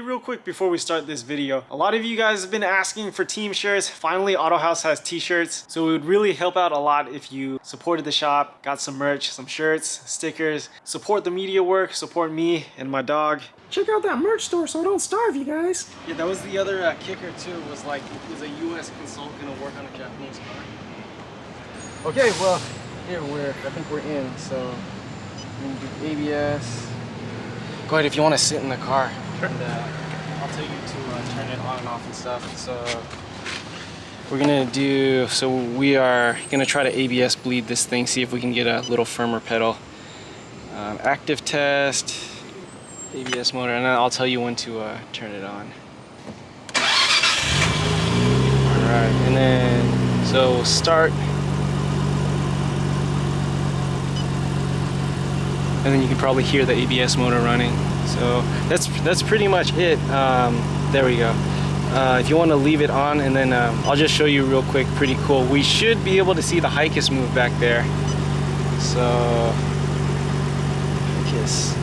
real quick before we start this video. A lot of you guys have been asking for team shirts. Finally, Autohaus has t-shirts. So it would really help out a lot if you supported the shop, got some merch, some shirts, stickers, support the media work, support me and my dog. Check out that merch store so I don't starve you guys. Yeah, that was the other kicker too, was like, is a US Consult gonna work on a Japanese car? Okay, well, here I think we're in, so we're gonna do ABS. Go ahead if you want to sit in the car. Sure. And, I'll tell you to turn it on and off and stuff. So we're gonna do, we are gonna try to ABS bleed this thing, see if we can get a little firmer pedal. Active test, ABS motor, and then I'll tell you when to turn it on. All right, and then, so start. And then you can probably hear the ABS motor running. So that's pretty much it. There we go. If you want to leave it on, and then I'll just show you real quick. Pretty cool. We should be able to see the HICAS move back there. So HICAS.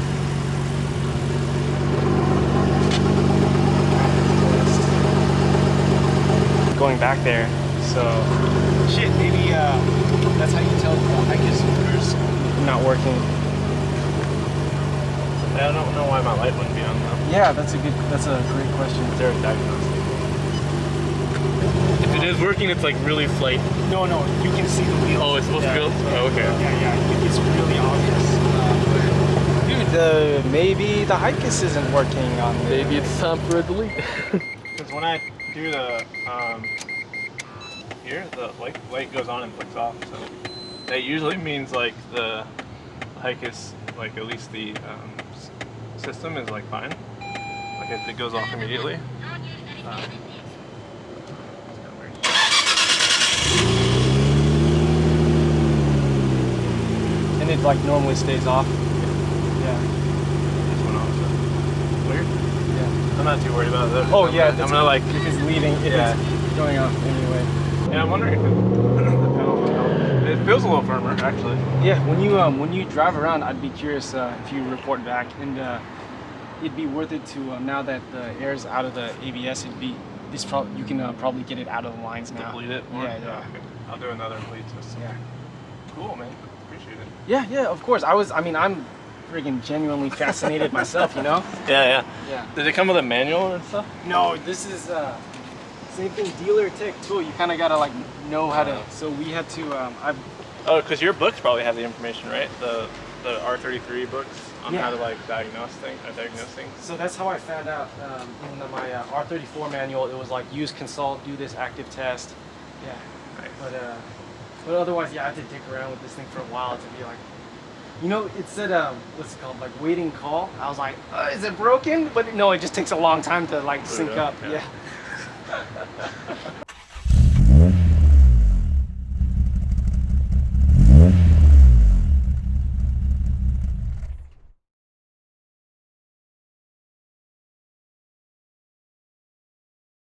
Going back there. So shit. Maybe that's how you tell the HICAS motor's not working. I don't know why my light wouldn't be on though. Yeah, that's a great question. Is there a diagnosing? If it is working, it's like really flight. No, you can see the wheels. Oh, it's supposed to go? Oh, okay. Yeah, it's really obvious. Dude, maybe the HICAS isn't working on this. Maybe it's time for a delete. Because when I do the, here, the light goes on and flicks off, so that usually means like the HICAS, like at least the system is like fine, like if it goes off immediately. And it like normally stays off. Yeah. This went off. So. Weird. Yeah. I'm not too worried about it. Oh yeah, I'm gonna like if it's leaving, if it's going off anyway. Yeah, I'm wondering if it feels a little firmer actually. Yeah, when you drive around, I'd be curious if you report back, and it'd be worth it to now that the air's out of the ABS. You can probably get it out of the lines now. Bleed it more? Yeah. Okay. I'll do another bleed test. Yeah. Cool, man. Appreciate it. Yeah, of course. I'm freaking genuinely fascinated myself, you know? Yeah. Yeah. Did it come with a manual and stuff? No, this is same thing, dealer tech tool. You kind of gotta like know how to. So we had to. Oh, because your books probably have the information, right? The R33 books on how to like diagnose things. So that's how I found out in my R34 manual. It was like use consult, do this active test. Yeah. Nice. But otherwise, yeah, I had to dick around with this thing for a while to be like, you know, it said what's it called, like waiting call. I was like, is it broken? But no, it just takes a long time to like sync up. Yeah.